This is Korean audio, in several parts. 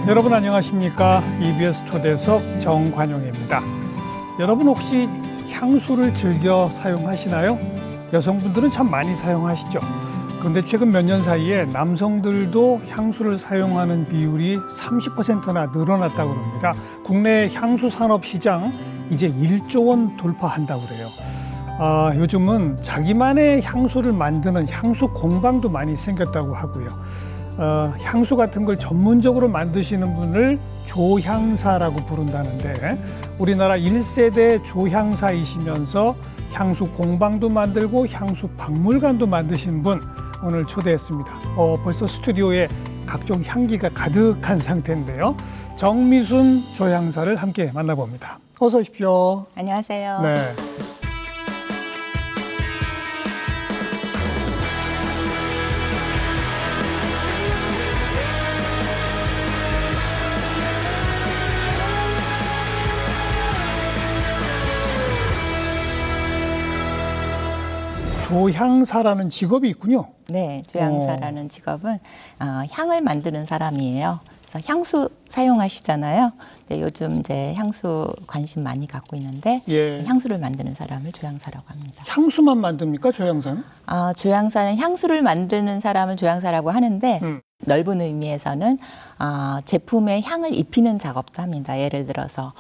여러분 안녕하십니까? EBS 초대석 정관용입니다. 여러분 혹시 향수를 즐겨 사용하시나요? 여성분들은 참 많이 사용하시죠. 그런데 최근 몇 년 사이에 남성들도 향수를 사용하는 비율이 30%나 늘어났다고 합니다. 국내 향수 산업 시장 이제 1조 원 돌파한다고 그래요. 요즘은 자기만의 향수를 만드는 향수 공방도 많이 생겼다고 하고요. 향수 같은 걸 전문적으로 만드시는 분을 조향사라고 부른다는데 우리나라 1세대 조향사이시면서 향수 공방도 만들고 향수 박물관도 만드신 분 오늘 초대했습니다. 벌써 스튜디오에 각종 향기가 가득한 상태인데요. 정미순 조향사를 함께 만나봅니다. 어서 오십시오. 안녕하세요. 네. 조향사라는 직업이 있군요. 네, 조향사라는 직업은 향을 만드는 사람이에요. 그래서 향수 사용하시잖아요. 네, 요즘 이제 향수 관심 많이 갖고 있는데 예. 향수를 만드는 사람을 조향사라고 합니다. 향수만 만듭니까, 조향사는? 조향사는 향수를 만드는 사람을 조향사라고 하는데 넓은 의미에서는 제품에 향을 입히는 작업도 합니다. 예를 들어서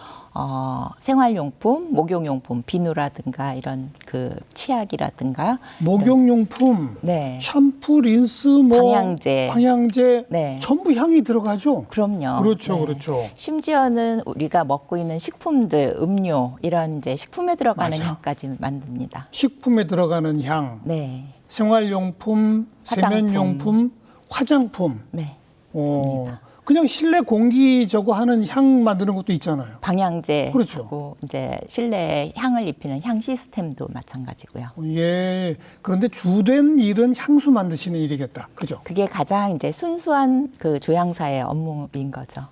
생활용품, 목욕용품, 비누라든가 이런 그 치약이라든가 목욕용품, 네. 샴푸, 린스, 방향제, 네. 전부 향이 들어가죠. 그럼요. 그렇죠, 네. 그렇죠. 심지어는 우리가 먹고 있는 식품들, 음료 이런 이제 식품에 들어가는 맞아. 향까지 만듭니다. 식품에 들어가는 향, 네, 생활용품, 화장품. 세면용품, 화장품. 네, 맞습니다. 그냥 실내 공기 저거 하는 향 만드는 것도 있잖아요. 방향제, 그렇죠. 하고 이제 실내에 향을 입히는 향 시스템도 마찬가지고요. 예. 그런데 주된 일은 향수 만드시는 일이겠다. 그죠? 그게 가장 이제 순수한 그 조향사의 업무인 거죠.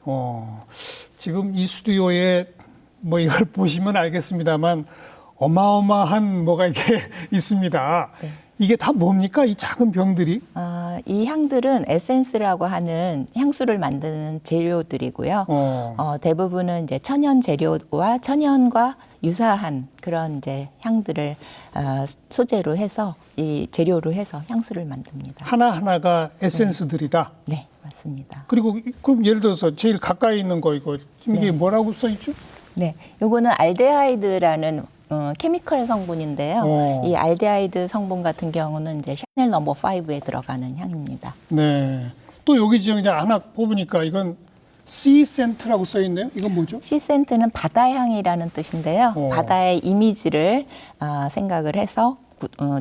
지금 이 스튜디오에 뭐 이걸 보시면 알겠습니다만 어마어마한 뭐가 이게 있습니다. 네. 이게 다 뭡니까? 이 작은 병들이? 이 향들은 에센스라고 하는 향수를 만드는 재료들이고요. 대부분은 이제 천연 재료와 천연과 유사한 그런 이제 향들을 소재로 해서 이 재료로 해서 향수를 만듭니다. 하나하나가 에센스들이다. 네, 맞습니다. 그리고 그럼 예를 들어서 제일 가까이 있는 거 이거 이게 뭐라고 써 있죠? 네, 요거는 알데하이드라는 케미컬 성분인데요. 이 알데하이드 성분 같은 경우는 이제 샤넬 넘버 5에 들어가는 향입니다. 네. 또 여기 지금 이제 하나 뽑으니까 이건 씨 센트라고 써 있네요. 이건 뭐죠? 시센트는 바다향이라는 뜻인데요. 바다의 이미지를 생각을 해서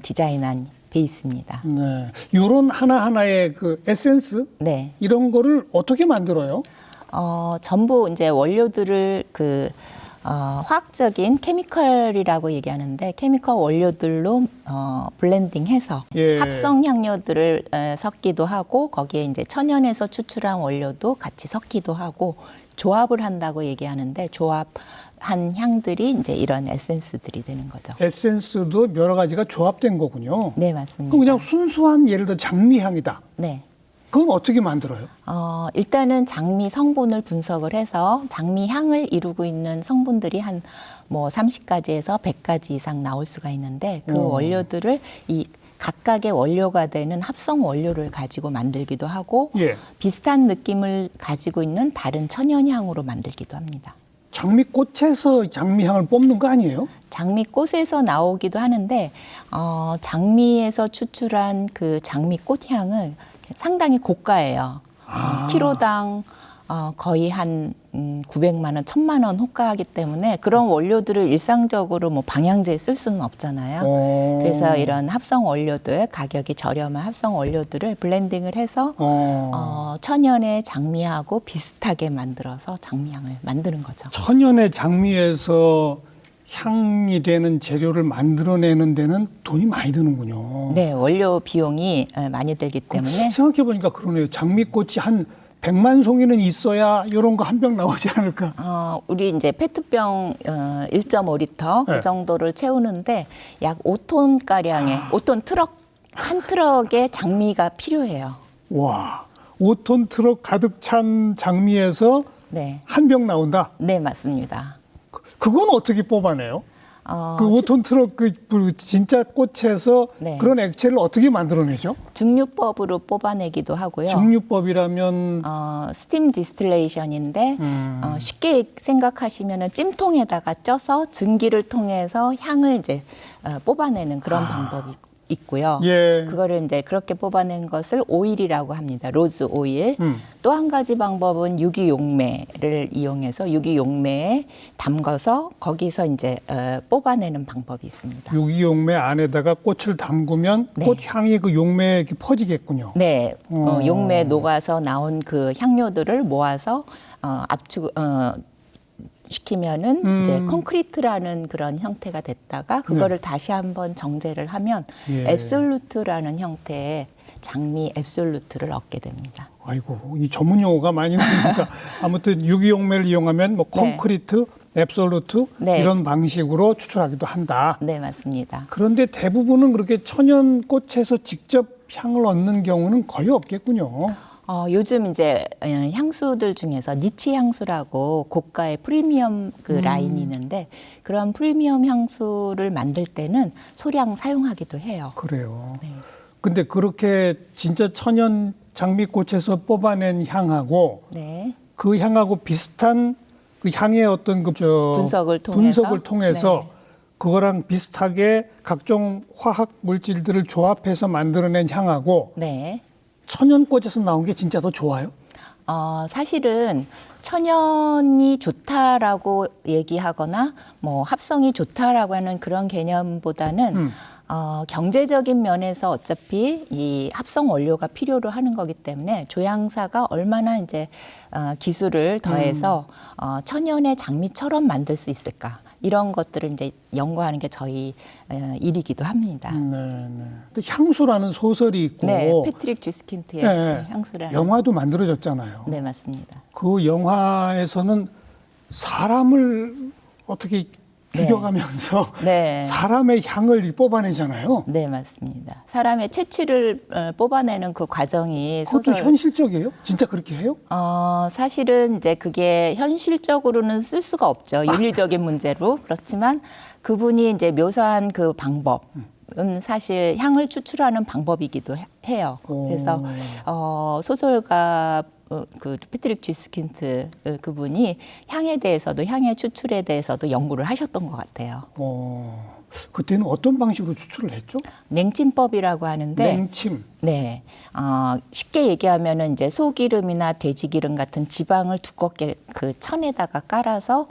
디자인한 베이스입니다. 네. 요런 하나하나의 그 에센스 네. 이런 거를 어떻게 만들어요? 전부 이제 원료들을 화학적인 케미컬이라고 얘기하는데 케미컬 원료들로 블렌딩해서 예. 합성 향료들을 섞기도 하고 거기에 이제 천연에서 추출한 원료도 같이 섞기도 하고 조합을 한다고 얘기하는데 조합한 향들이 이제 이런 에센스들이 되는 거죠. 에센스도 여러 가지가 조합된 거군요. 네, 맞습니다. 그럼 그냥 순수한 예를 들어 장미향이다. 네. 그건 어떻게 만들어요? 일단은 장미 성분을 분석을 해서 장미 향을 이루고 있는 성분들이 한 뭐 30가지에서 100가지 이상 나올 수가 있는데 그 원료들을 이 각각의 원료가 되는 합성 원료를 가지고 만들기도 하고 예. 비슷한 느낌을 가지고 있는 다른 천연향으로 만들기도 합니다. 장미꽃에서 장미향을 뽑는 거 아니에요? 장미꽃에서 나오기도 하는데 장미에서 추출한 그 장미꽃 향은 상당히 고가예요. 키로당 거의 한 900만 원, 1000만 원 호가하기 때문에 그런 원료들을 일상적으로 뭐 방향제에 쓸 수는 없잖아요. 그래서 이런 합성 원료들, 가격이 저렴한 합성 원료들을 블렌딩을 해서 천연의 장미하고 비슷하게 만들어서 장미향을 만드는 거죠. 천연의 장미에서 향이 되는 재료를 만들어내는 데는 돈이 많이 드는군요. 네, 원료 비용이 많이 들기 때문에 생각해 보니까 그러네요. 장미꽃이 한 100만 송이는 있어야 이런 거 한 병 나오지 않을까? 우리 이제 페트병 1.5리터 네. 그 정도를 채우는데 약 5톤 가량의 5톤 트럭 한 트럭의 장미가 필요해요. 와, 5톤 트럭 가득 찬 장미에서 네, 한 병 나온다. 네 맞습니다. 그건 어떻게 뽑아내요? 그 5톤 트럭 그 진짜 꽃에서 네. 그런 액체를 어떻게 만들어내죠? 증류법으로 뽑아내기도 하고요. 증류법이라면 스팀 디스틸레이션인데 쉽게 생각하시면은 찜통에다가 쪄서 증기를 통해서 향을 이제 뽑아내는 그런 방법이 있고요. 예. 그거를 이제 그렇게 뽑아낸 것을 오일이라고 합니다. 로즈 오일. 또 한 가지 방법은 유기용매를 이용해서 유기용매에 담가서 거기서 이제 뽑아내는 방법이 있습니다. 유기용매 안에다가 꽃을 담그면 네. 꽃 향이 그 용매에 이렇게 퍼지겠군요. 네, 용매에 녹아서 나온 그 향료들을 모아서 압축 시키면은 이제 콘크리트라는 그런 형태가 됐다가 그거를 다시 한번 정제를 하면 예. 앱솔루트라는 형태의 장미 앱솔루트를 얻게 됩니다. 아이고, 이 전문 용어가 많이 나오니까 아무튼 유기용매를 이용하면 뭐 콘크리트, 앱솔루트 네. 이런 방식으로 추출하기도 한다. 네, 맞습니다. 그런데 대부분은 그렇게 천연 꽃에서 직접 향을 얻는 경우는 거의 없겠군요. 요즘 이제 향수들 중에서 니치 향수라고 고가의 프리미엄 그 라인이 있는데 그런 프리미엄 향수를 만들 때는 소량 사용하기도 해요. 그래요. 네. 근데 그렇게 진짜 천연 장미꽃에서 뽑아낸 향하고 네. 그 향하고 비슷한 그 향의 어떤 분석을 통해서 네. 그거랑 비슷하게 각종 화학 물질들을 조합해서 만들어낸 향하고 네. 천연꽃에서 나온 게 진짜 더 좋아요? 사실은 천연이 좋다라고 얘기하거나 뭐 합성이 좋다라고 하는 그런 개념보다는 경제적인 면에서 어차피 이 합성 원료가 필요로 하는 거기 때문에 조향사가 얼마나 이제 기술을 더해서 천연의 장미처럼 만들 수 있을까 이런 것들을 이제 연구하는 게 저희 일이기도 합니다. 네. 또 향수라는 소설이 있고 네, 패트릭 주스킨트의 네, 향수라는 영화도 만들어졌잖아요. 네, 맞습니다. 그 영화에서는 사람을 어떻게 죽여가면서 네. 사람의 향을 뽑아내잖아요. 네, 맞습니다. 사람의 채취를 뽑아내는 그 과정이 그것도 현실적이에요? 진짜 그렇게 해요? 사실은 이제 그게 현실적으로는 쓸 수가 없죠. 윤리적인 문제로. 그렇지만 그분이 이제 묘사한 그 방법은 사실 향을 추출하는 방법이기도 해요. 그래서 소설가 그 패트릭 지스킨트 그분이 향에 대해서도 향의 추출에 대해서도 연구를 하셨던 것 같아요. 그때는 어떤 방식으로 추출을 했죠? 냉침법이라고 하는데 냉침. 네, 쉽게 얘기하면은 이제 소기름이나 돼지기름 같은 지방을 두껍게 그 천에다가 깔아서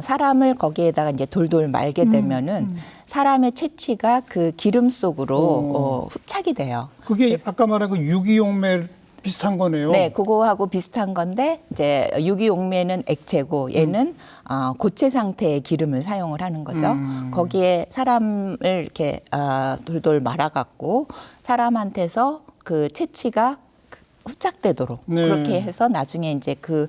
사람을 거기에다가 이제 돌돌 말게 되면은 사람의 채취가 그 기름 속으로 흡착이 돼요. 그게 아까 말한 그 유기용매 비슷한 거네요. 네, 그거하고 비슷한 건데 이제 유기용매는 액체고 얘는 고체 상태의 기름을 사용을 하는 거죠. 거기에 사람을 이렇게 돌돌 말아갖고 사람한테서 그 채취가 흡착되도록 네. 그렇게 해서 나중에 이제 그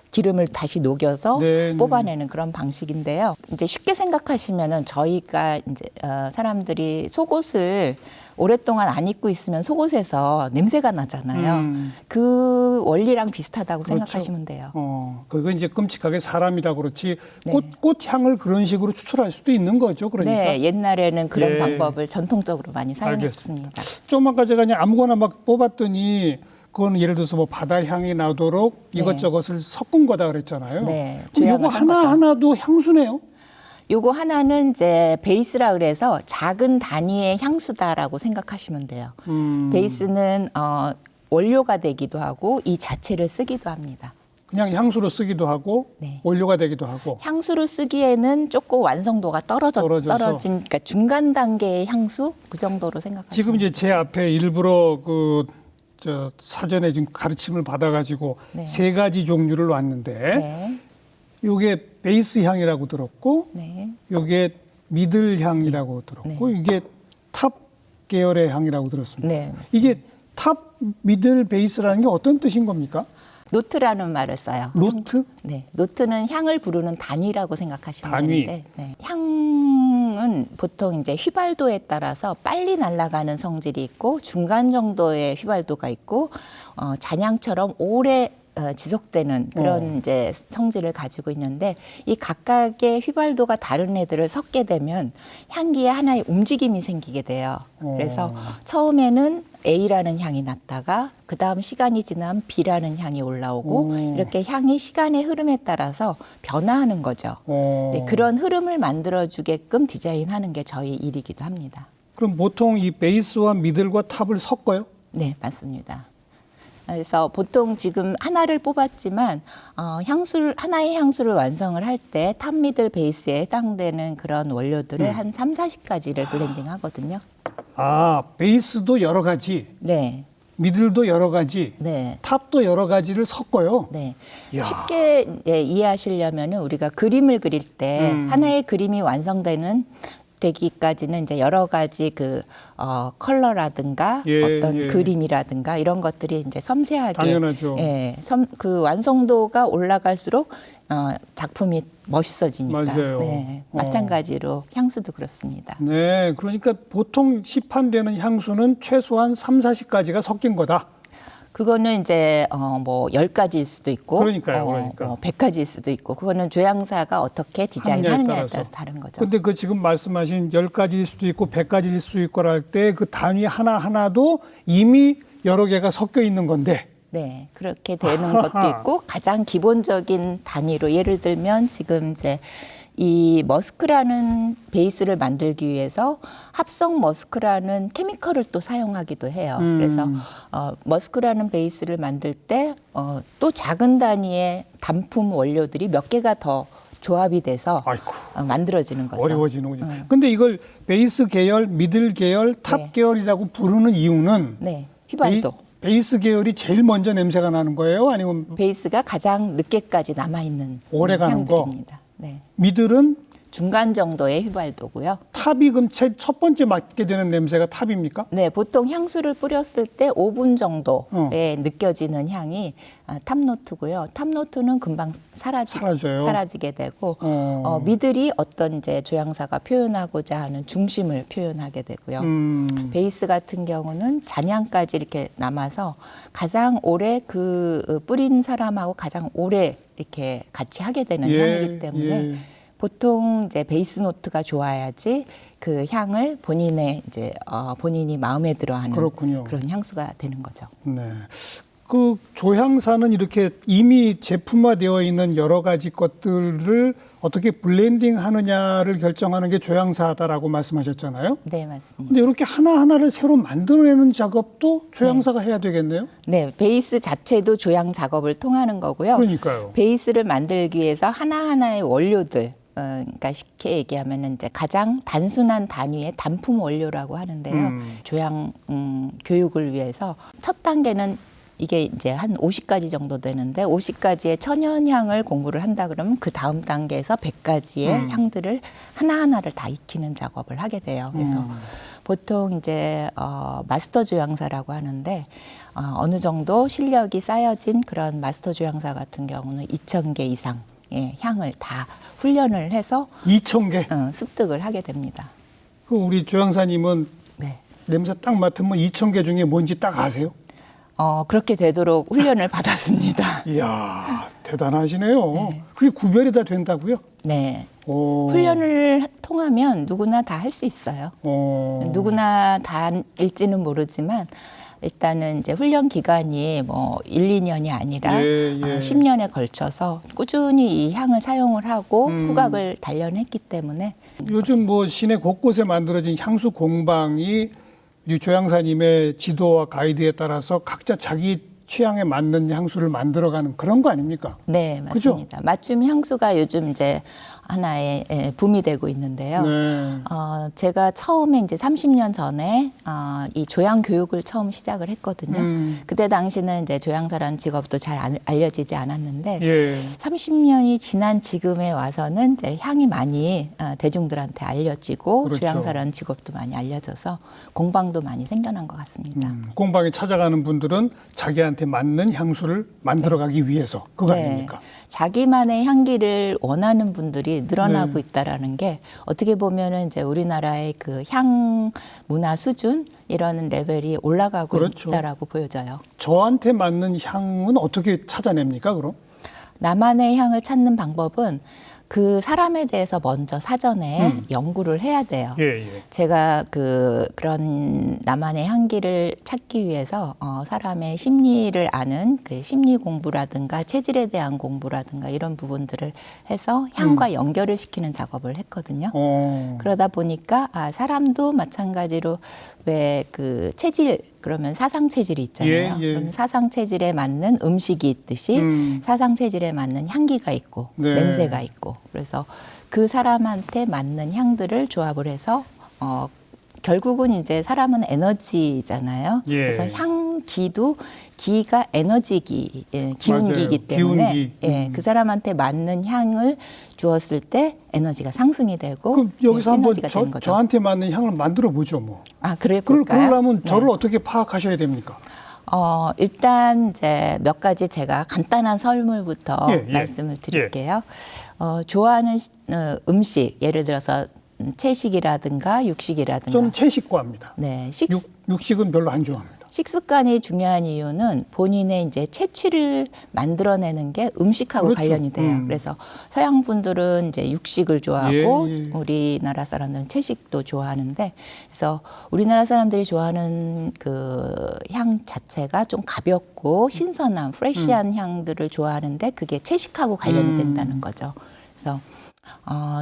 기름을 다시 녹여서 네, 뽑아내는 그런 방식인데요. 이제 쉽게 생각하시면은 저희가 이제 사람들이 속옷을 오랫동안 안 입고 있으면 속옷에서 냄새가 나잖아요. 그 원리랑 비슷하다고 그렇죠. 생각하시면 돼요. 그거 이제 끔찍하게 사람이라 그렇지 네. 꽃향을 그런 식으로 추출할 수도 있는 거죠. 그러니까. 네, 옛날에는 그런 예. 방법을 전통적으로 많이 사용했습니다. 좀 아까 제가 그냥 아무거나 막 뽑았더니 그건 예를 들어서 뭐 바다 향이 나도록 네. 이것저것을 섞은 거다 그랬잖아요. 네, 그럼 요거 조향을 한 거죠. 하나하나도 향수네요. 요거 하나는 이제 베이스라 그래서 작은 단위의 향수다라고 생각하시면 돼요. 베이스는 원료가 되기도 하고 이 자체를 쓰기도 합니다. 그냥 향수로 쓰기도 하고 네. 원료가 되기도 하고. 향수로 쓰기에는 조금 완성도가 떨어져서. 떨어진 그러니까 중간 단계의 향수 그 정도로 생각하시면 지금 이제 제 앞에 일부러 저 사전에 지금 가르침을 받아가지고 네. 3가지 종류를 놨는데 네. 요게 베이스 향이라고 들었고 네. 요게 미들 향이라고 들었고 이게 탑 계열의 향이라고 들었습니다. 네, 맞습니다. 이게 탑, 미들, 베이스라는 게 어떤 뜻인 겁니까? 노트라는 말을 써요. 노트? 네, 노트는 향을 부르는 단위라고 생각하시면 단위. 되는데 향은 보통 이제 휘발도에 따라서 빨리 날아가는 성질이 있고 중간 정도의 휘발도가 있고 잔향처럼 오래 지속되는 그런 이제 성질을 가지고 있는데 이 각각의 휘발도가 다른 애들을 섞게 되면 향기에 하나의 움직임이 생기게 돼요. 그래서 처음에는 A라는 향이 났다가 그 다음 시간이 지나면 B라는 향이 올라오고 이렇게 향이 시간의 흐름에 따라서 변화하는 거죠. 네, 그런 흐름을 만들어주게끔 디자인하는 게 저희 일이기도 합니다. 그럼 보통 이 베이스와 미들과 탑을 섞어요? 네, 맞습니다. 그래서 보통 지금 하나를 뽑았지만 하나의 향수를 완성을 할 때 탑, 미들, 베이스에 해당되는 그런 원료들을 한 3, 40가지를 블렌딩 하거든요. 아, 베이스도 여러 가지, 네. 미들도 여러 가지, 네. 탑도 여러 가지를 섞어요. 네. 이야. 쉽게 이해하시려면은 우리가 그림을 그릴 때 하나의 그림이 완성되는 되기까지는 이제 여러 가지 컬러라든가 어떤 그림이라든가 이런 것들이 이제 섬세하게 당연하죠. 그 완성도가 올라갈수록 작품이 멋있어지니까. 맞아요. 네, 마찬가지로 향수도 그렇습니다. 네, 그러니까 보통 시판되는 향수는 최소한 3, 40가지가 섞인 거다. 그거는 이제 뭐 10가지일 수도 있고 그러니까요. 뭐 100가지일 수도 있고 그거는 조향사가 어떻게 디자인하느냐에 따라서 다른 거죠. 근데 그 지금 말씀하신 10가지일 수도 있고 100가지일 수도 있고 할 때 그 단위 하나하나도 이미 여러 개가 섞여 있는 건데. 네, 그렇게 되는 것도 있고 가장 기본적인 단위로 예를 들면 지금 이제 이 머스크라는 베이스를 만들기 위해서 합성 머스크라는 케미컬을 또 사용하기도 해요. 그래서 머스크라는 베이스를 만들 때 또 작은 단위의 단품 원료들이 몇 개가 더 조합이 돼서 만들어지는 거죠. 어려워지는군요. 근데 이걸 베이스 계열, 미들 계열, 탑 네. 계열이라고 부르는 이유는 네, 휘발도. 베이스 계열이 제일 먼저 냄새가 나는 거예요? 아니면 베이스가 가장 늦게까지 남아있는 오래 가는 거? 향들입니다. 네. 미들은 중간 정도의 휘발도고요. 탑이 그럼 첫 번째 맡게 되는 냄새가 탑입니까? 네, 보통 향수를 뿌렸을 때 5분 정도에 느껴지는 향이 탑노트고요. 탑노트는 금방 사라져요. 사라지게 되고 미들이 어떤 이제 조향사가 표현하고자 하는 중심을 표현하게 되고요. 베이스 같은 경우는 잔향까지 이렇게 남아서 가장 오래 그 뿌린 사람하고 가장 오래 이렇게 같이 하게 되는 향이기 때문에 보통 이제 베이스 노트가 좋아야지 그 향을 본인이 마음에 들어하는 그렇군요. 그런 향수가 되는 거죠. 네. 그 조향사는 이렇게 이미 제품화되어 있는 여러 가지 것들을 어떻게 블렌딩 하느냐를 결정하는 게 조향사다라고 말씀하셨잖아요. 네, 맞습니다. 근데 이렇게 하나하나를 새로 만들어내는 작업도 조향사가 해야 되겠네요. 네, 베이스 자체도 조향 작업을 통하는 거고요. 그러니까요. 베이스를 만들기 위해서 하나하나의 원료들, 그러니까 쉽게 얘기하면 이제 가장 단순한 단위의 단품 원료라고 하는데요. 조향 교육을 위해서 첫 단계는 이게 이제 한 50가지 정도 되는데 50가지의 천연향을 공부를 한다 그러면 그 다음 단계에서 100가지의 향들을 하나하나를 다 익히는 작업을 하게 돼요. 그래서 보통 이제 마스터 조향사라고 하는데 어느 정도 실력이 쌓여진 그런 마스터 조향사 같은 경우는 2,000개 이상 향을 다 훈련을 해서 2,000개. 습득을 하게 됩니다. 그 우리 조향사님은 네. 냄새 딱 맡으면 2,000개 중에 뭔지 딱 아세요? 그렇게 되도록 훈련을 받았습니다. 이야, 대단하시네요. 그게 구별이 다 된다고요? 네. 오. 훈련을 통하면 누구나 다 할 수 있어요. 누구나 다일지는 모르지만 일단은 이제 훈련 기간이 뭐 1, 2년이 아니라 10년에 걸쳐서 꾸준히 이 향을 사용을 하고 후각을 단련했기 때문에 요즘 뭐 시내 곳곳에 만들어진 향수 공방이 이 조향사님의 지도와 가이드에 따라서 각자 자기 취향에 맞는 향수를 만들어가는 그런 거 아닙니까? 네, 맞습니다. 그죠? 맞춤 향수가 요즘 이제 하나의 붐이 되고 있는데요. 네. 제가 처음에 이제 30년 전에 이 조향 교육을 처음 시작을 했거든요. 그때 당시는 이제 조향사라는 직업도 잘 알려지지 않았는데 30년이 지난 지금에 와서는 이제 향이 많이 대중들한테 알려지고 그렇죠. 조향사라는 직업도 많이 알려져서 공방도 많이 생겨난 것 같습니다. 공방에 찾아가는 분들은 자기한테 맞는 향수를 만들어가기 위해서 그거 아닙니까? 자기만의 향기를 원하는 분들이 늘어나고 있다라는 게 어떻게 보면은 이제 우리나라의 그 향 문화 수준 이런 레벨이 올라가고 그렇죠. 있다라고 보여져요. 저한테 맞는 향은 어떻게 찾아냅니까, 그럼? 나만의 향을 찾는 방법은 그 사람에 대해서 먼저 사전에 연구를 해야 돼요. 예, 예. 제가 그런 나만의 향기를 찾기 위해서 사람의 심리를 아는 그 심리 공부라든가 체질에 대한 공부라든가 이런 부분들을 해서 향과 연결을 시키는 작업을 했거든요. 그러다 보니까 사람도 마찬가지로 왜 그 체질 그러면 사상 체질이 있잖아요. 예, 예. 그럼 사상 체질에 맞는 음식이 있듯이 사상 체질에 맞는 향기가 있고 네. 냄새가 있고 그래서 그 사람한테 맞는 향들을 조합을 해서 결국은 이제 사람은 에너지잖아요. 예. 그래서 향기도 기가 에너지기, 기운기이기 맞아요. 때문에 기운기. 예, 그 사람한테 맞는 향을 주었을 때 에너지가 상승이 되고 그럼 여기서 한번 시너지가 되는 거죠. 저한테 맞는 향을 만들어 보죠, 뭐. 그래 볼까요? 그러려면 네. 저를 어떻게 파악하셔야 됩니까? 일단 이제 몇 가지 제가 간단한 설문부터 예, 예. 말씀을 드릴게요. 좋아하는 음식, 예를 들어서 채식이라든가 육식이라든가. 저는 채식과입니다. 네, 육식은 별로 안 좋아합니다. 식습관이 중요한 이유는 본인의 이제 채취를 만들어내는 게 음식하고 그렇죠. 관련이 돼요. 그래서 서양 분들은 이제 육식을 좋아하고 예, 예. 우리나라 사람들은 채식도 좋아하는데 그래서 우리나라 사람들이 좋아하는 그 향 자체가 좀 가볍고 신선한 프레시한 향들을 좋아하는데 그게 채식하고 관련이 된다는 거죠. 그래서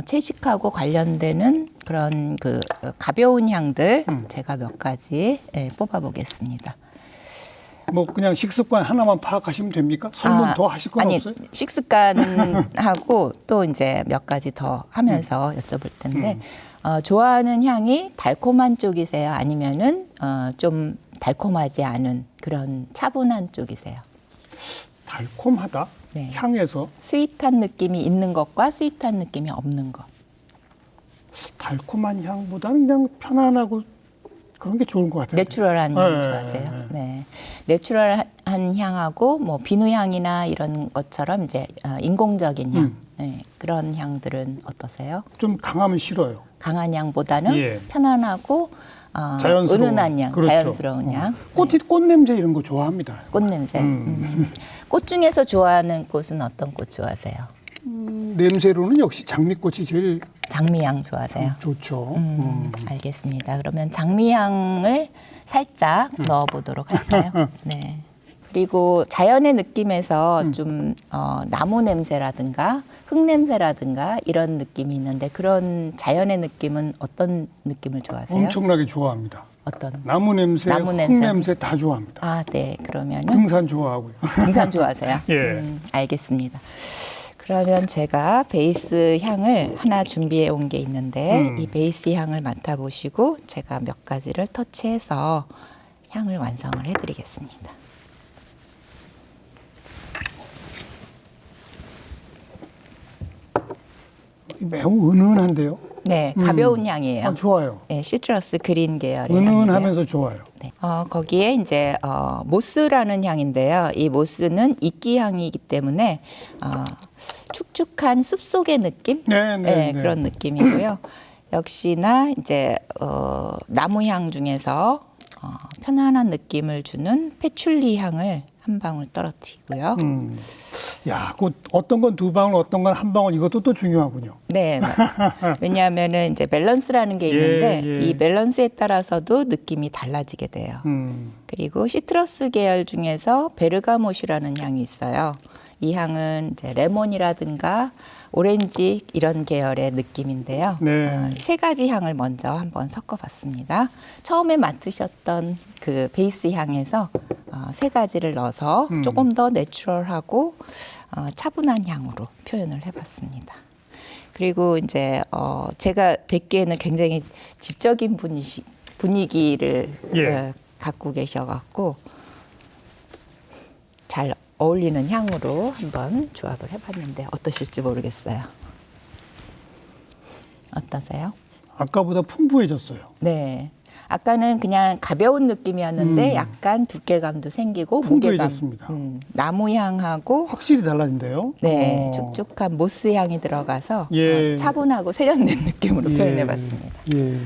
채식하고 관련되는 그런 그 가벼운 향들 제가 몇 가지 뽑아보겠습니다. 뭐 그냥 식습관 하나만 파악하시면 됩니까? 설문 더 하실 건 아니, 없어요? 식습관하고 또 이제 몇 가지 더 하면서 여쭤볼 텐데 좋아하는 향이 달콤한 쪽이세요? 아니면은 좀 달콤하지 않은 그런 차분한 쪽이세요? 달콤하다? 네. 향에서 스윗한 느낌이 있는 것과 스윗한 느낌이 없는 것. 달콤한 향보다는 그냥 편안하고 그런 게 좋은 것 같아요. 내추럴한 향 네, 좋아하세요? 네. 내추럴한 향하고 뭐 비누향이나 이런 것처럼 이제 인공적인 향 네, 그런 향들은 어떠세요? 좀 강하면 싫어요. 강한 향보다는 예. 편안하고 자연스러운 은은한 향, 그렇죠. 자연스러운 향. 꽃 냄새 이런 거 좋아합니다. 꽃 냄새. 꽃 중에서 좋아하는 꽃은 어떤 꽃 좋아하세요? 냄새로는 역시 장미꽃이 제일 장미향 좋아하세요? 좋죠. 알겠습니다. 그러면 장미향을 살짝 넣어보도록 할까요? 네. 그리고 자연의 느낌에서 좀 나무 냄새라든가 흙 냄새라든가 이런 느낌이 있는데 그런 자연의 느낌은 어떤 느낌을 좋아하세요? 엄청나게 좋아합니다. 어떤? 나무 냄새, 나무 흙 냄새. 냄새 다 좋아합니다. 네. 그러면은 등산 좋아하고요. 등산 좋아하세요? 예. 알겠습니다. 그러면 제가 베이스 향을 하나 준비해 온 게 있는데 이 베이스 향을 맡아보시고 제가 몇 가지를 터치해서 향을 완성을 해드리겠습니다. 매우 은은한데요. 네, 가벼운 향이에요. 좋아요. 네, 시트러스 그린 계열의 은은하면서 좋아요. 네. 거기에 이제 모스라는 향인데요. 이 모스는 이끼 향이기 때문에 축축한 숲속의 느낌, 네. 그런 느낌이고요. 역시나 이제 나무 향 중에서 편안한 느낌을 주는 패출리 향을 한 방울 떨어뜨리고요. 야, 그 어떤 건 두 방울, 어떤 건 한 방울 이것도 또 중요하군요. 네, 왜냐하면은 이제 밸런스라는 게 있는데 예. 이 밸런스에 따라서도 느낌이 달라지게 돼요. 그리고 시트러스 계열 중에서 베르가못이라는 향이 있어요. 이 향은 이제 레몬이라든가 오렌지 이런 계열의 느낌인데요. 네. 세 가지 향을 먼저 한번 섞어봤습니다. 처음에 맡으셨던 그 베이스 향에서 세 가지를 넣어서 조금 더 내추럴하고 차분한 향으로 표현을 해봤습니다. 그리고 이제 제가 뵙기에는 굉장히 지적인 분위기를 예. 갖고 계셔갖고 잘 어울리는 향으로 한번 조합을 해봤는데 어떠실지 모르겠어요. 어떠세요? 아까보다 풍부해졌어요. 네, 아까는 그냥 가벼운 느낌이었는데 약간 두께감도 생기고 무게감. 풍부해졌습니다. 나무 향하고 확실히 달라진대요. 네, 축축한 모스 향이 들어가서 예. 차분하고 세련된 느낌으로 표현해봤습니다. 예.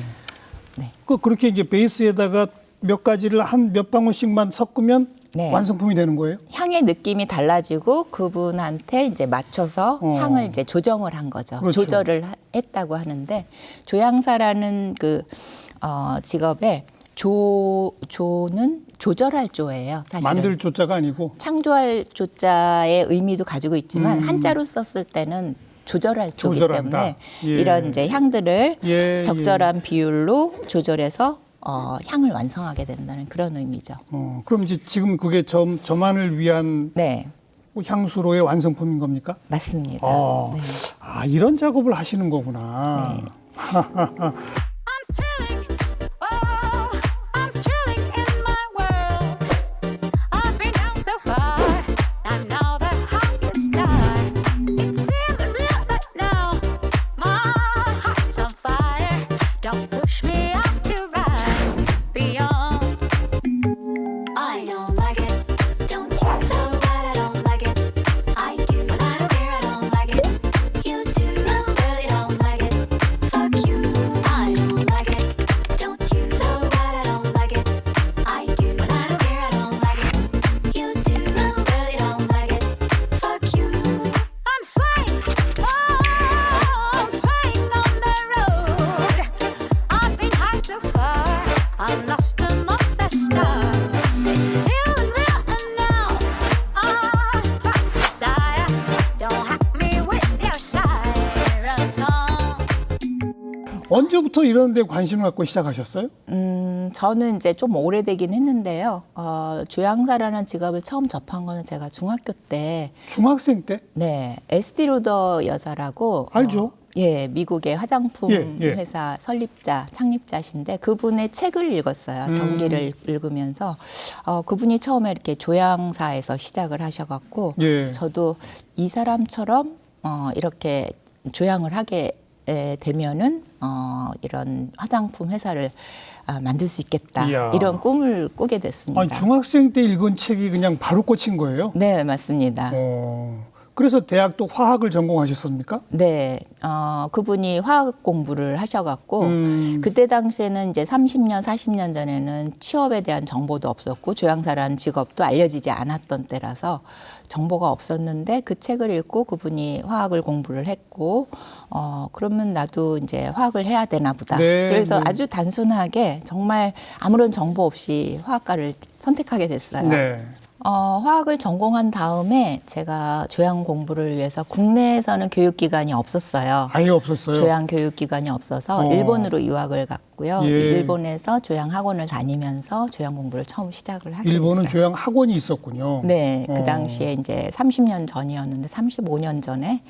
네. 그렇게 이제 베이스에다가 몇 가지를 한 몇 방울씩만 섞으면 네. 완성품이 되는 거예요? 향의 느낌이 달라지고 그분한테 이제 맞춰서 향을 이제 조정을 한 거죠. 그렇죠. 조절을 했다고 하는데 조향사라는 그 직업에 조는 조절할 조예요. 사실은. 만들 조자가 아니고. 창조할 조자의 의미도 가지고 있지만 한자로 썼을 때는 조절할 조기 조절한다. 때문에 예. 이런 이제 향들을 예, 적절한 비율로 조절해서 향을 완성하게 된다는 그런 의미죠. 그럼 이제 지금 그게 저만을 위한 네, 향수로의 완성품인 겁니까? 맞습니다. 네. 이런 작업을 하시는 거구나. 네. I'm thrilling, oh, I'm thrilling in my world. I've been down so far, and now the highest star. It seems real that now my heart's on fire. Don't push me out to ride beyond. I don't like it. Don't you so bad? I don't like it. I do. I don't care. I don't like it. You do. I really don't like it. Fuck you. I don't like it. Don't you so bad? I don't like it. I do. I don't care. I don't like it. You do. I really don't like it. Fuck you. I'm swaying. Oh, I'm swaying on the road. I've been high so far. I'm lost among the stars. It's still real and now I've got desire. Don't hack me with your siren song. 언제부터 이런 데 관심을 갖고 시작하셨어요? 저는 이제 좀 오래되긴 했는데요. 조향사라는 직업을 처음 접한 거는 제가 중학교 때, 중학생 때? 네, 에스티 로더 여사라고. 알죠. 예, 미국의 화장품 예. 회사 설립자, 창립자신데 그분의 책을 읽었어요. 전기를 읽으면서 그분이 처음에 이렇게 조향사에서 시작을 하셔갖고 예. 저도 이 사람처럼 이렇게 조향을 하게 되면은 이런 화장품 회사를 만들 수 있겠다. 이야. 이런 꿈을 꾸게 됐습니다. 아니, 중학생 때 읽은 책이 그냥 바로 꽂힌 거예요? 네, 맞습니다. 그래서 대학도 화학을 전공하셨습니까? 네, 그분이 화학 공부를 하셔갖고 그때 당시에는 이제 30년, 40년 전에는 취업에 대한 정보도 없었고 조향사라는 직업도 알려지지 않았던 때라서 정보가 없었는데 그 책을 읽고 그분이 화학을 공부를 했고 그러면 나도 이제 화학을 해야 되나 보다. 네, 그래서 네. 아주 단순하게 정말 아무런 정보 없이 화학과를 선택하게 됐어요. 네. 화학을 전공한 다음에 제가 조향 공부를 위해서 국내에서는 교육기관이 없었어요. 아예 없었어요. 조향 교육기관이 없어서 일본으로 유학을 갔고요. 예. 일본에서 조향 학원을 다니면서 조향 공부를 처음 시작을 하게 일본은 됐어요. 조향 학원이 있었군요. 네, 그 당시에 이제 30년 전이었는데 35년 전에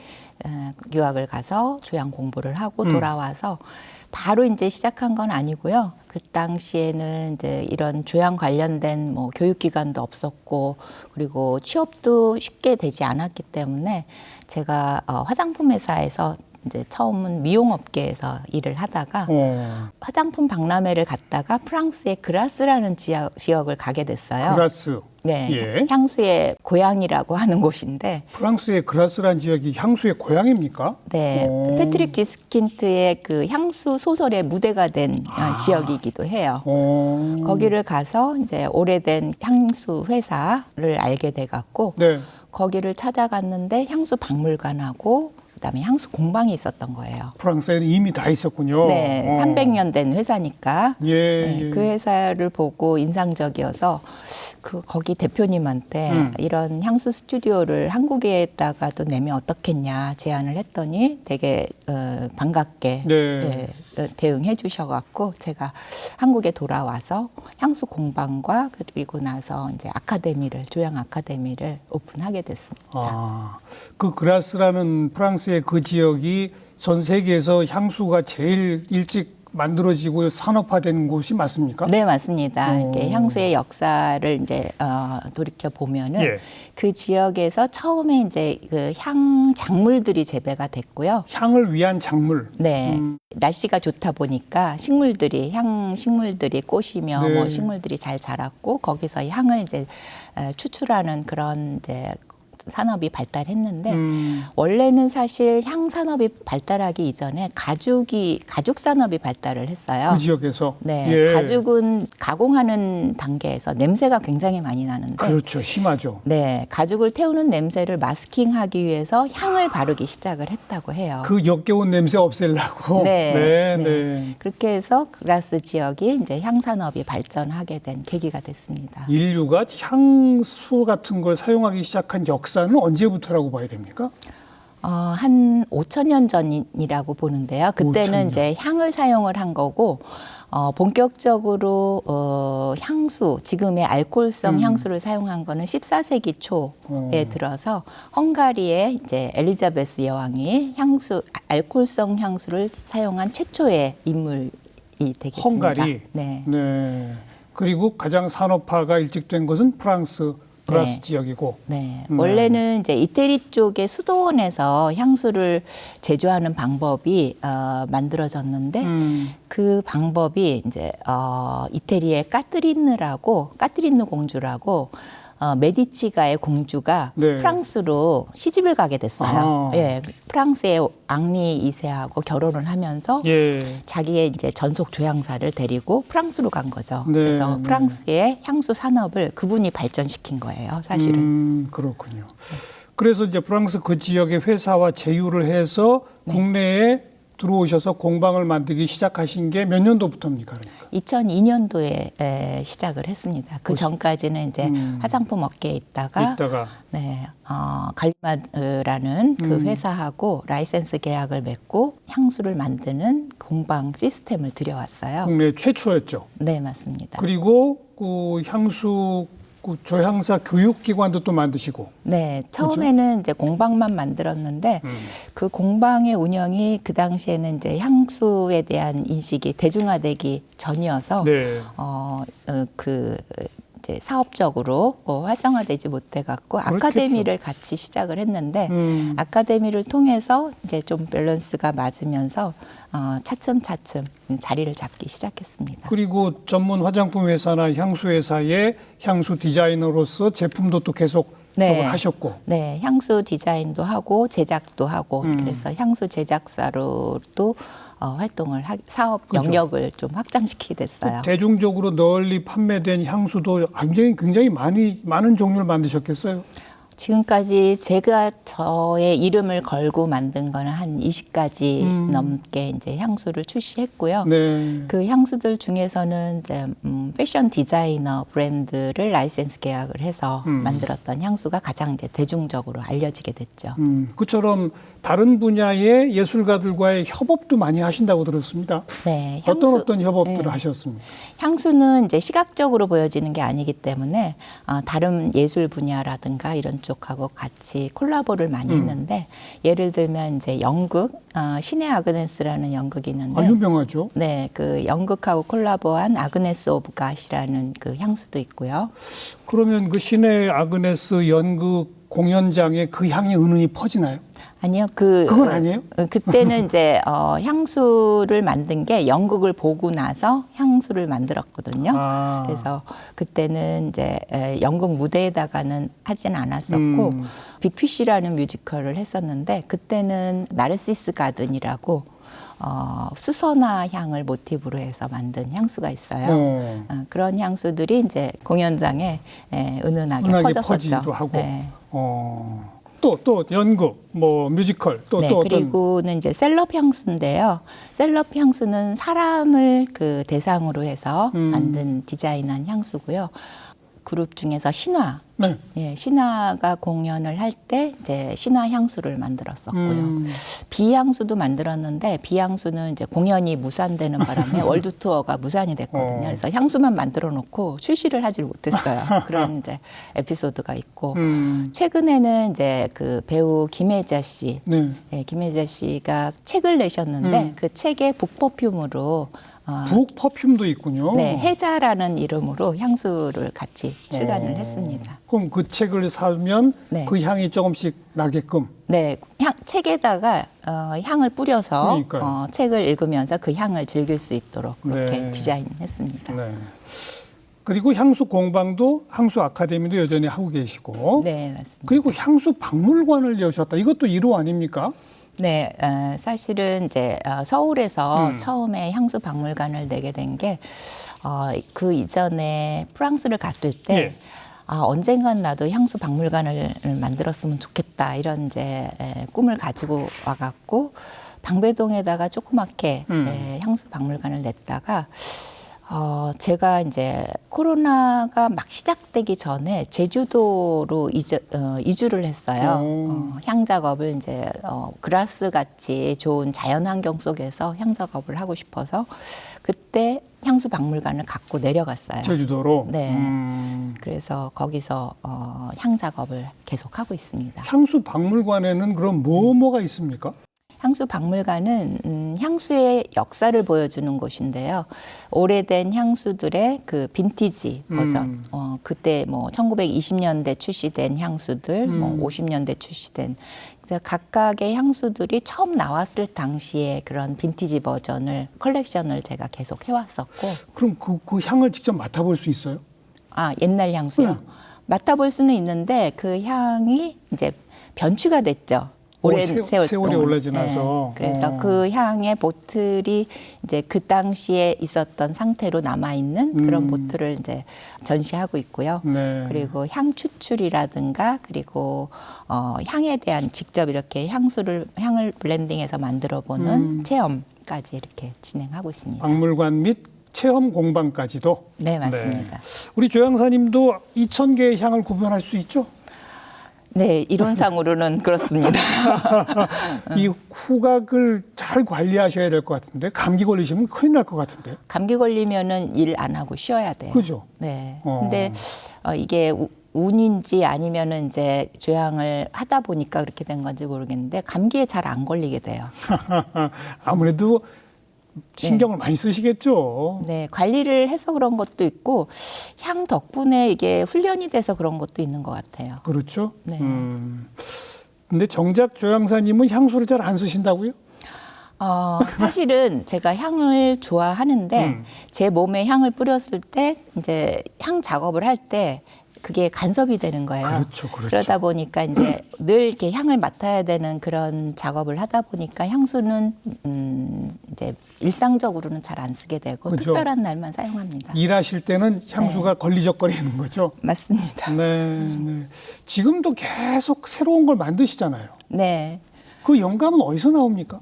유학을 가서 조향 공부를 하고 돌아와서 바로 이제 시작한 건 아니고요. 그 당시에는 이제 이런 조향 관련된 뭐 교육기관도 없었고 그리고 취업도 쉽게 되지 않았기 때문에 제가 화장품 회사에서 이제 처음은 미용업계에서 일을 하다가 화장품 박람회를 갔다가 프랑스의 그라스라는 지역을 가게 됐어요. 그라스. 네, 예. 향수의 고향이라고 하는 곳인데 프랑스의 그라스란 지역이 향수의 고향입니까? 네, 패트릭 지스킨트의 그 향수 소설의 무대가 된 지역이기도 해요. 거기를 가서 이제 오래된 향수 회사를 알게 돼갖고 네. 거기를 찾아갔는데 향수 박물관하고 그다음에 향수 공방이 있었던 거예요. 프랑스에는 이미 다 있었군요. 네, 300년 된 회사니까 예, 네, 예. 그 회사를 보고 인상적이어서 거기 대표님한테 이런 향수 스튜디오를 한국에다가도 내면 어떻겠냐 제안을 했더니 되게 반갑게 네. 대응해 주셔갖고 제가 한국에 돌아와서 향수 공방과 그리고 나서 이제 조향 아카데미를 오픈하게 됐습니다. 그 그라스라는 프랑스의 그 지역이 전 세계에서 향수가 제일 일찍 만들어지고 산업화된 곳이 맞습니까? 네, 맞습니다. 오. 이렇게 향수의 역사를 이제 돌이켜 보면은 예. 그 지역에서 처음에 이제 그 향 작물들이 재배가 됐고요. 향을 위한 작물. 네. 날씨가 좋다 보니까 식물들이 향 식물들이 꽃이며 네. 뭐 식물들이 잘 자랐고 거기서 향을 이제 추출하는 그런 이제 산업이 발달했는데 원래는 사실 향 산업이 발달하기 이전에 가죽 산업이 발달을 했어요. 그 지역에서. 네, 예. 가죽은 가공하는 단계에서 냄새가 굉장히 많이 나는데, 그렇죠. 심하죠. 네, 가죽을 태우는 냄새를 마스킹하기 위해서 향을 바르기 시작을 했다고 해요. 그 역겨운 냄새 없애려고. 네, 네. 네. 그렇게 해서 그라스 지역이 이제 향 산업이 발전하게 된 계기가 됐습니다. 인류가 향수 같은 걸 사용하기 시작한 역사는 언제부터라고 봐야 됩니까? 한 5,000년 전이라고 보는데요. 그때는 5,000년. 이제 향을 사용을 한 거고, 본격적으로 향수, 지금의 알코올성 향수를 사용한 거는 14세기 초에 들어서 헝가리의 이제 엘리자베스 여왕이 알코올성 향수를 사용한 최초의 인물이 되겠습니다. 헝가리. 네. 네. 그리고 가장 산업화가 일찍 된 것은 프랑스 네. 지역이고. 네. 원래는 이제 이태리 쪽의 수도원에서 향수를 제조하는 방법이 만들어졌는데 그 방법이 이제 이태리의 까트리누 공주라고 메디치가의 공주가 네. 프랑스로 시집을 가게 됐어요. 아하. 예, 프랑스의 앙리 2세하고 결혼을 하면서 예. 자기의 이제 전속 조향사를 데리고 프랑스로 간 거죠. 네, 그래서 네. 프랑스의 향수 산업을 그분이 발전시킨 거예요, 사실은. 그렇군요. 그래서 이제 프랑스 그 지역의 회사와 제휴를 해서 네. 국내에 들어오셔서 공방을 만들기 시작하신 게 몇 년도부터입니까? 그러니까? 2002년도에 시작을 했습니다. 그 전까지는 이제 화장품 업계에 있다가 네, 갈리마드라는 그 회사하고 라이센스 계약을 맺고 향수를 만드는 공방 시스템을 들여왔어요. 국내 최초였죠. 네, 맞습니다. 그리고 그 향수 그 조향사 교육기관도 또 만드시고. 네, 처음에는 이제 공방만 만들었는데 그 공방의 운영이 그 당시에는 이제 향수에 대한 인식이 대중화되기 전이어서 네. 그 이제 사업적으로 활성화되지 못해 갖고 그렇겠죠. 아카데미를 같이 시작을 했는데 아카데미를 통해서 이제 좀 밸런스가 맞으면서 차츰차츰 자리를 잡기 시작했습니다. 그리고 전문 화장품 회사나 향수 회사의 향수 디자이너로서 제품도 또 계속 네. 하셨고. 네, 향수 디자인도 하고 제작도 하고 그래서 향수 제작사로도 활동을 사업 그렇죠. 영역을 좀 확장시키게 됐어요. 대중적으로 널리 판매된 향수도 굉장히 많은 종류를 만드셨겠어요? 지금까지 제가 저의 이름을 걸고 만든 거는 한 20가지 넘게 이제 향수를 출시했고요. 네. 그 향수들 중에서는 이제 패션 디자이너 브랜드를 라이센스 계약을 해서 만들었던 향수가 가장 이제 대중적으로 알려지게 됐죠. 그처럼 다른 분야의 예술가들과의 협업도 많이 하신다고 들었습니다. 네, 어떤 협업들을 하셨습니까? 향수는 이제 시각적으로 보여지는 게 아니기 때문에 다른 예술 분야라든가 이런 쪽하고 같이 콜라보를 많이 했는데 예를 들면 이제 연극 신의 아그네스라는 연극이 있는데 유명하죠. 네, 그 연극하고 콜라보한 아그네스 오브 갓이라는 그 향수도 있고요. 그러면 그 신의 아그네스 연극 공연장에 그 향이 은은히 퍼지나요? 아니요, 그건 아니에요? 그때는 이제 향수를 만든 게 연극을 보고 나서 향수를 만들었거든요. 그래서 그때는 이제 연극 무대에다가는 하진 않았었고 빅피쉬라는 뮤지컬을 했었는데 그때는 나르시스 가든이라고 수선화 향을 모티브로 해서 만든 향수가 있어요. 그런 향수들이 이제 공연장에 은은하게 퍼졌었죠. 퍼지기도 하고. 네. 또 연극, 뭐 뮤지컬, 또 어떤? 그리고는 이제 셀럽 향수인데요. 셀럽 향수는 사람을 그 대상으로 해서 만든 디자인한 향수고요. 그룹 중에서 신화, 네. 예, 신화가 공연을 할 때 이제 신화 향수를 만들었었고요. 비향수도 만들었는데 비향수는 이제 공연이 무산되는 바람에 월드 투어가 무산이 됐거든요. 그래서 향수만 만들어 놓고 출시를 하질 못했어요. 그런 이제 에피소드가 있고 최근에는 이제 그 배우 김혜자 씨, 네. 예, 김혜자 씨가 책을 내셨는데 그 책의 북퍼퓸으로 북 퍼퓸도 있군요. 네, 해자라는 이름으로 향수를 같이 출간을 했습니다. 그럼 그 책을 사면 네. 그 향이 조금씩 나게끔. 네, 책에다가 향을 뿌려서 그러니까요. 책을 읽으면서 그 향을 즐길 수 있도록 그렇게 네. 디자인했습니다. 네. 그리고 향수 공방도 향수 아카데미도 여전히 하고 계시고. 네, 맞습니다. 그리고 향수 박물관을 여셨다. 이것도 1호 아닙니까? 네, 사실은 이제 서울에서 처음에 향수 박물관을 내게 된 게 그 이전에 프랑스를 갔을 때 예. 언젠간 나도 향수 박물관을 만들었으면 좋겠다 이런 이제 꿈을 가지고 와갖고 방배동에다가 조그맣게 향수 박물관을 냈다가 제가 이제 코로나가 막 시작되기 전에 제주도로 이주를 했어요. 향 작업을 이제 그라스 같이 좋은 자연 환경 속에서 향 작업을 하고 싶어서 그때 향수 박물관을 갖고 내려갔어요. 제주도로. 네. 그래서 거기서 향 작업을 계속 하고 있습니다. 향수 박물관에는 그럼 뭐가 있습니까? 향수 박물관은 향수의 역사를 보여주는 곳인데요. 오래된 향수들의 그 빈티지 버전, 그때 뭐 1920년대 출시된 향수들, 뭐 50년대 출시된 그래서 각각의 향수들이 처음 나왔을 당시에 그런 빈티지 버전을 컬렉션을 제가 계속 해왔었고. 그럼 그 향을 직접 맡아볼 수 있어요? 옛날 향수요. 맡아볼 수는 있는데 그 향이 이제 변취가 됐죠. 오랜 세월 세월이 동안. 오래 지나서. 네. 그래서 그 향의 보틀이 이제 그 당시에 있었던 상태로 남아 있는 그런 보틀을 이제 전시하고 있고요. 네. 그리고 향 추출이라든가 그리고 향에 대한 직접 이렇게 향을 블렌딩해서 만들어 보는 체험까지 이렇게 진행하고 있습니다. 박물관 및 체험 공방까지도. 네, 맞습니다. 우리 조향사님도 2,000개의 향을 구분할 수 있죠? 네, 이론상으로는 그렇습니다. 이 후각을 잘 관리하셔야 될 것 같은데 감기 걸리시면 큰일 날 것 같은데. 감기 걸리면은 일 안 하고 쉬어야 돼요. 그죠? 네. 근데 이게 운인지 아니면은 이제 조향을 하다 보니까 그렇게 된 건지 모르겠는데 감기에 잘 안 걸리게 돼요. 아무래도 신경을 많이 쓰시겠죠. 네, 관리를 해서 그런 것도 있고 향 덕분에 이게 훈련이 돼서 그런 것도 있는 것 같아요. 그렇죠. 네. 근데 정작 조향사님은 향수를 잘 안 쓰신다고요? 사실은 제가 향을 좋아하는데 제 몸에 향을 뿌렸을 때 이제 향 작업을 할 때 그게 간섭이 되는 거예요. 그렇죠, 그렇죠. 그러다 보니까 이제 늘 이렇게 향을 맡아야 되는 그런 작업을 하다 보니까 향수는 이제 일상적으로는 잘 안 쓰게 되고 그죠. 특별한 날만 사용합니다. 일하실 때는 향수가 걸리적거리는 거죠. 맞습니다. 네. 지금도 계속 새로운 걸 만드시잖아요. 네. 그 영감은 어디서 나옵니까?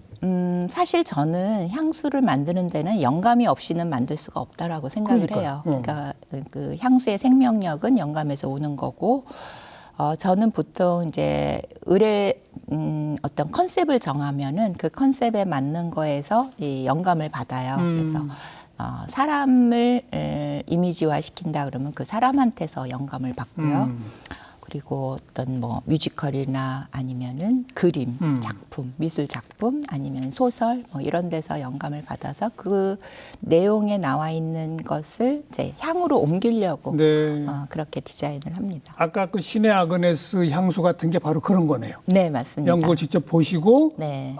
사실 저는 향수를 만드는 데는 영감이 없이는 만들 수가 없다라고 생각을 해요. 그러니까 그 향수의 생명력은 영감에서 오는 거고, 저는 보통 이제 어떤 컨셉을 정하면은 그 컨셉에 맞는 거에서 이 영감을 받아요. 그래서 사람을 이미지화 시킨다 그러면 그 사람한테서 영감을 받고요. 그리고 어떤 뭐 뮤지컬이나 아니면은 그림, 작품, 미술 작품 아니면 소설 뭐 이런 데서 영감을 받아서 그 내용에 나와 있는 것을 이제 향으로 옮기려고 네. 그렇게 디자인을 합니다. 아까 그 신의 아그네스 향수 같은 게 바로 그런 거네요. 네, 맞습니다. 연극을 직접 보시고 네.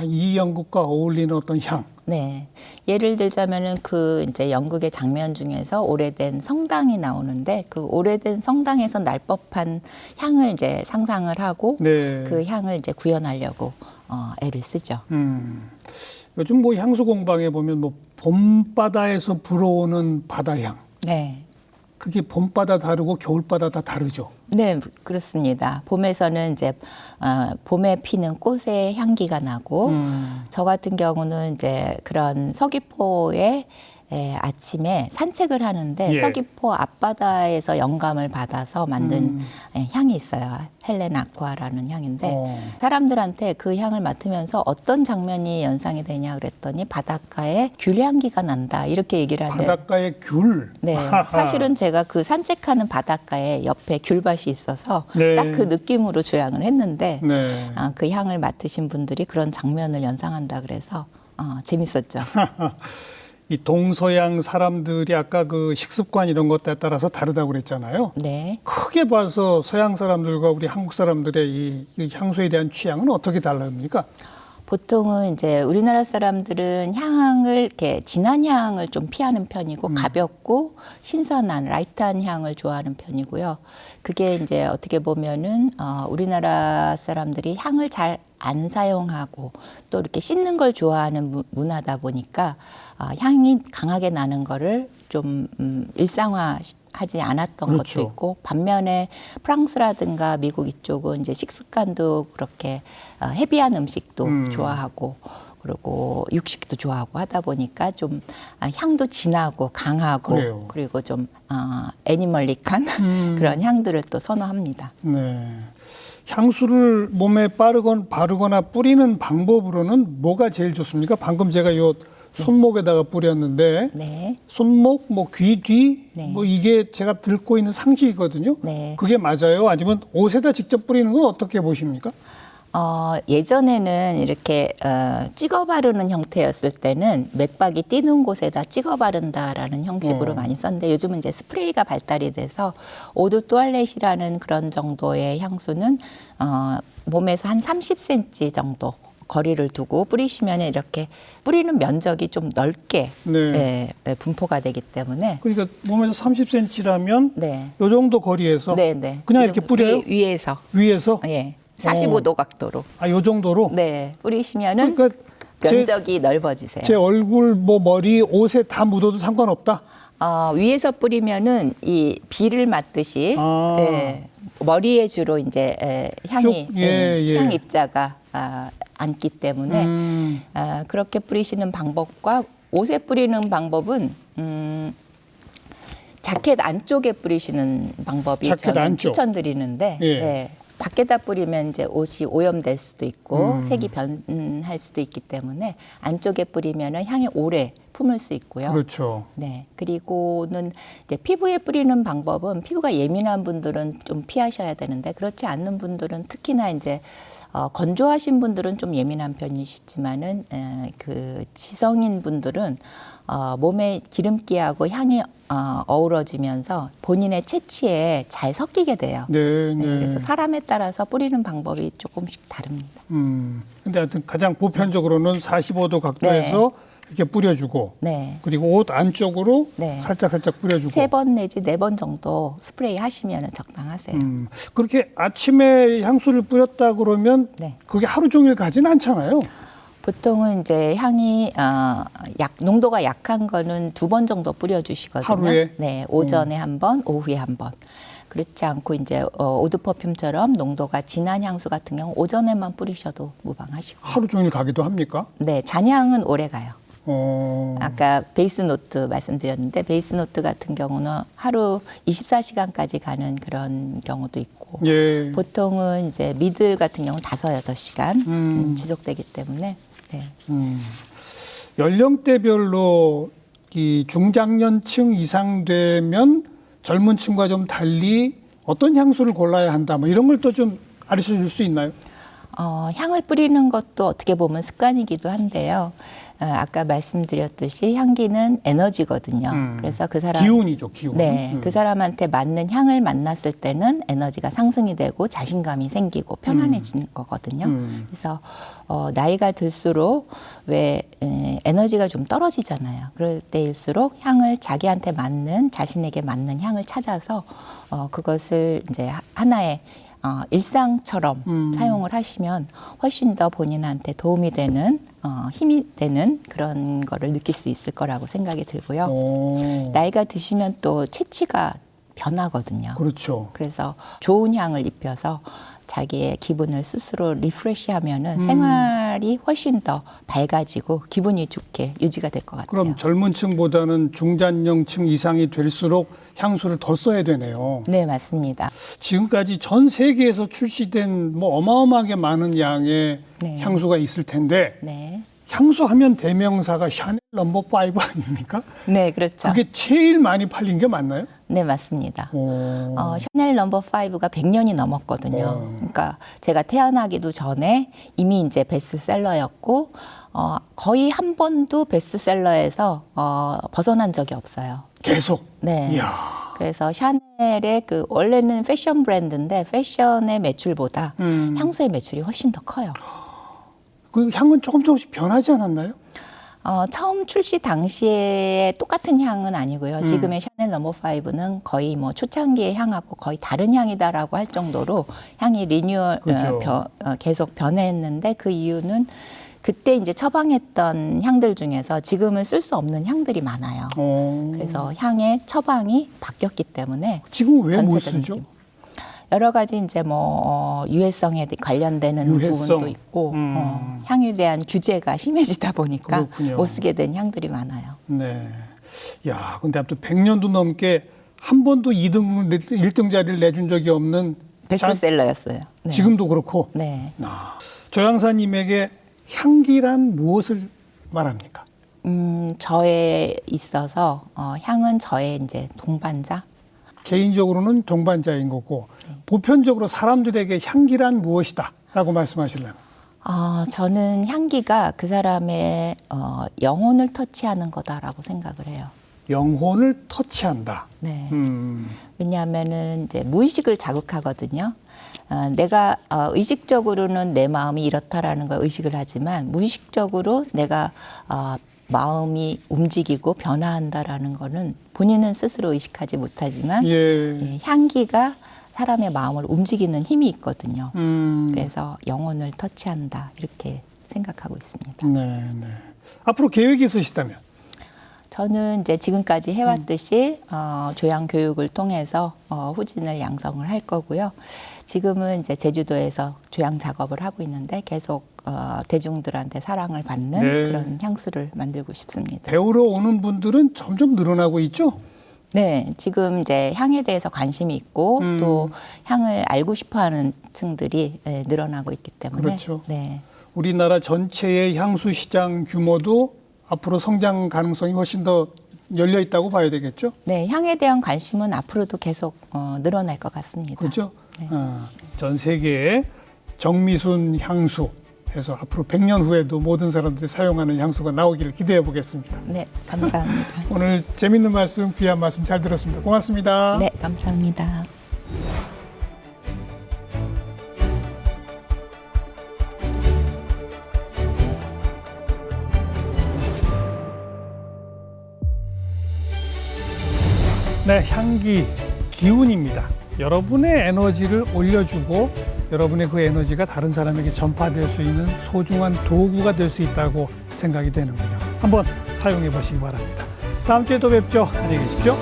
이 연극과 어울리는 어떤 향. 네. 예를 들자면은 그 이제 연극의 장면 중에서 오래된 성당이 나오는데 그 오래된 성당에서 날 법한 향을 이제 상상을 하고 네. 그 향을 이제 구현하려고 애를 쓰죠. 요즘 뭐 향수 공방에 보면 뭐 봄바다에서 불어오는 바다향. 네. 그게 봄바다 다르고 겨울바다 다 다르죠. 네, 그렇습니다. 봄에서는 이제 봄에 피는 꽃의 향기가 나고 저 같은 경우는 이제 그런 서귀포의 아침에 산책을 하는데 예. 서귀포 앞바다에서 영감을 받아서 만든 향이 있어요. 헬렌 아쿠아라는 향인데 사람들한테 그 향을 맡으면서 어떤 장면이 연상이 되냐 그랬더니 바닷가에 귤 향기가 난다 이렇게 얘기를 하는데 바닷가에 귤. 네, 사실은 제가 그 산책하는 바닷가에 옆에 귤밭이 있어서 네. 딱 그 느낌으로 조향을 했는데 네. 그 향을 맡으신 분들이 그런 장면을 연상한다 그래서 재밌었죠. 이 동서양 사람들이 아까 그 식습관 이런 것에 따라서 다르다고 그랬잖아요. 네. 크게 봐서 서양 사람들과 우리 한국 사람들의 이 향수에 대한 취향은 어떻게 다릅니까? 보통은 이제 우리나라 사람들은 향을 이렇게 진한 향을 좀 피하는 편이고 가볍고 신선한 라이트한 향을 좋아하는 편이고요. 그게 이제 어떻게 보면은 우리나라 사람들이 향을 잘 안 사용하고 또 이렇게 씻는 걸 좋아하는 문화다 보니까 향이 강하게 나는 거를 좀 일상화하지 않았던 그렇죠. 것도 있고 반면에 프랑스라든가 미국 이쪽은 이제 식습관도 그렇게 헤비한 음식도 좋아하고 그리고 육식도 좋아하고 하다 보니까 좀 향도 진하고 강하고 그래요. 그리고 좀 애니멀릭한 그런 향들을 또 선호합니다. 네. 향수를 몸에 바르거나 뿌리는 방법으로는 뭐가 제일 좋습니까? 방금 제가 요 손목에다가 뿌렸는데 네. 손목, 뭐 귀 뒤, 네. 뭐 이게 제가 들고 있는 상식이거든요. 네. 그게 맞아요? 아니면 옷에다 직접 뿌리는 건 어떻게 보십니까? 예전에는 이렇게 찍어 바르는 형태였을 때는 맥박이 뛰는 곳에다 찍어 바른다라는 형식으로 많이 썼는데 요즘은 이제 스프레이가 발달이 돼서 오드 또알렛이라는 그런 정도의 향수는 몸에서 한 30cm 정도 거리를 두고 뿌리시면 이렇게 뿌리는 면적이 좀 넓게 네. 분포가 되기 때문에 그러니까 몸에서 30cm라면 네. 요 정도 거리에서 네. 그냥 이 이렇게 정도 뿌려요? 위에서 위에서? 예. 45도 각도로 요 정도로? 네 뿌리시면은 그러니까 면적이 넓어지세요. 제 얼굴, 뭐 머리, 옷에 다 묻어도 상관없다? 위에서 뿌리면은 이 비를 맞듯이 머리에 주로 이제 향이 쭉, 예. 향 입자가 앉기 때문에 그렇게 뿌리시는 방법과 옷에 뿌리는 방법은 자켓 안쪽에 뿌리시는 방법이 자켓 저는 안쪽. 추천드리는데 예. 밖에다 뿌리면 이제 옷이 오염될 수도 있고 색이 변할 수도 있기 때문에 안쪽에 뿌리면은 향이 오래 품을 수 있고요. 그렇죠. 네. 그리고는 이제 피부에 뿌리는 방법은 피부가 예민한 분들은 좀 피하셔야 되는데 그렇지 않는 분들은 특히나 이제 건조하신 분들은 좀 예민한 편이시지만은 그 지성인 분들은 몸에 기름기하고 향이 어우러지면서 본인의 체취에 잘 섞이게 돼요. 네. 그래서 사람에 따라서 뿌리는 방법이 조금씩 다릅니다. 근데 하여튼 가장 보편적으로는 45도 각도에서 이렇게 뿌려주고 네. 그리고 옷 안쪽으로 네. 살짝 뿌려주고 3번 내지 4번 정도 스프레이 하시면 적당하세요. 그렇게 아침에 향수를 뿌렸다 그러면 네. 그게 하루 종일 가진 않잖아요. 보통은 이제 향이 농도가 약한 거는 2번 정도 뿌려주시거든요. 하루에? 네, 오전에 한 번, 오후에 한 번. 그렇지 않고 이제 오드 퍼퓸처럼 농도가 진한 향수 같은 경우 오전에만 뿌리셔도 무방하시고. 하루 종일 가기도 합니까? 네, 잔향은 오래 가요. 어, 아까 베이스 노트 말씀드렸는데 베이스 노트 같은 경우는 하루 24시간까지 가는 그런 경우도 있고 예. 보통은 이제 미들 같은 경우는 5-6시간 지속되기 때문에 네. 연령대별로 이 중장년층 이상 되면 젊은 층과 좀 달리 어떤 향수를 골라야 한다. 뭐 이런 걸 또 좀 가르쳐 줄 수 있나요? 향을 뿌리는 것도 어떻게 보면 습관이기도 한데요. 아까 말씀드렸듯이 향기는 에너지거든요. 그래서 그 사람 기운이죠, 기운. 네, 그 사람한테 맞는 향을 만났을 때는 에너지가 상승이 되고 자신감이 생기고 편안해지는 거거든요. 그래서 나이가 들수록 왜 에너지가 좀 떨어지잖아요. 그럴 때일수록 향을 자기한테 맞는 자신에게 맞는 향을 찾아서 그것을 이제 하나의 일상처럼 사용을 하시면 훨씬 더 본인한테 도움이 되는 힘이 되는 그런 거를 느낄 수 있을 거라고 생각이 들고요. 오, 나이가 드시면 또 체취가 변하거든요. 그렇죠. 그래서 좋은 향을 입혀서 자기의 기분을 스스로 리프레시하면은 생활 생활이 훨씬 더 밝아지고 기분이 좋게 유지가 될 것 같아요. 그럼 젊은 층보다는 중장년층 이상이 될수록 향수를 더 써야 되네요. 네, 맞습니다. 지금까지 전 세계에서 출시된 뭐 어마어마하게 많은 양의 네. 향수가 있을 텐데 네. 향수 하면 대명사가 샤넬 넘버 5 아닙니까? 네, 그렇죠. 그게 제일 많이 팔린 게 맞나요? 네, 맞습니다. 오. 샤넬 넘버 5가 100년이 넘었거든요. 그러니까 제가 태어나기도 전에 이미 이제 베스트셀러였고 거의 한 번도 베스트셀러에서 벗어난 적이 없어요. 계속. 네. 이야. 그래서 샤넬의 그 원래는 패션 브랜드인데 패션의 매출보다 향수의 매출이 훨씬 더 커요. 그 향은 조금씩 변하지 않았나요? 처음 출시 당시에 똑같은 향은 아니고요. 지금의 샤넬 넘버 5는 거의 뭐 초창기의 향하고 거의 다른 향이다라고 할 정도로 향이 리뉴얼 그렇죠. 계속 변했는데 그 이유는 그때 이제 처방했던 향들 중에서 지금은 쓸 수 없는 향들이 많아요. 그래서 향의 처방이 바뀌었기 때문에 지금 왜 못 전체적인 쓰죠? 느낌. 여러 가지 이제 뭐 유해성에 관련되는 유해성. 부분도 있고 향에 대한 규제가 심해지다 보니까 그렇군요. 못 쓰게 된 향들이 많아요. 네. 야, 근데 아무튼 100년도 넘게 한 번도 2등, 1등 자리를 내준 적이 없는 베스트셀러였어요. 네. 지금도 그렇고. 네. 조향사님에게 향기란 무엇을 말합니까? 저에 있어서 향은 저의 이제 동반자. 개인적으로는 동반자인 거고 보편적으로 사람들에게 향기란 무엇이다 라고 말씀하시려면 저는 향기가 그 사람의 영혼을 터치하는 거다라고 생각을 해요. 영혼을 터치한다. 네. 왜냐하면은 이제 무의식을 자극하거든요. 내가 의식적으로는 내 마음이 이렇다라는 걸 의식을 하지만 무의식적으로 내가 마음이 움직이고 변화한다라는 거는 본인은 스스로 의식하지 못하지만 예. 향기가 사람의 마음을 움직이는 힘이 있거든요. 음. 그래서 영혼을 터치한다 이렇게 생각하고 있습니다. 네, 네. 앞으로 계획이 있으시다면? 저는 이제 지금까지 해왔듯이 조향 교육을 통해서 후진을 양성을 할 거고요. 지금은 이제 제주도에서 조향 작업을 하고 있는데 계속 대중들한테 사랑을 받는 네. 그런 향수를 만들고 싶습니다. 배우러 오는 분들은 점점 늘어나고 있죠? 네, 지금 이제 향에 대해서 관심이 있고 또 향을 알고 싶어하는 층들이 늘어나고 있기 때문에 그렇죠. 네. 우리나라 전체의 향수 시장 규모도 앞으로 성장 가능성이 훨씬 더 열려 있다고 봐야 되겠죠? 네, 향에 대한 관심은 앞으로도 계속 늘어날 것 같습니다. 그렇죠? 네. 전 세계에 정미순 향수 해서 앞으로 100년 후에도 모든 사람들이 사용하는 향수가 나오기를 기대해 보겠습니다. 네, 감사합니다. 오늘 재밌는 말씀, 귀한 말씀 잘 들었습니다. 고맙습니다. 네, 감사합니다. 네, 향기, 기운입니다. 여러분의 에너지를 올려주고 여러분의 그 에너지가 다른 사람에게 전파될 수 있는 소중한 도구가 될 수 있다고 생각이 되는군요. 한번 사용해 보시기 바랍니다. 다음 주에 또 뵙죠. 안녕히 계십시오.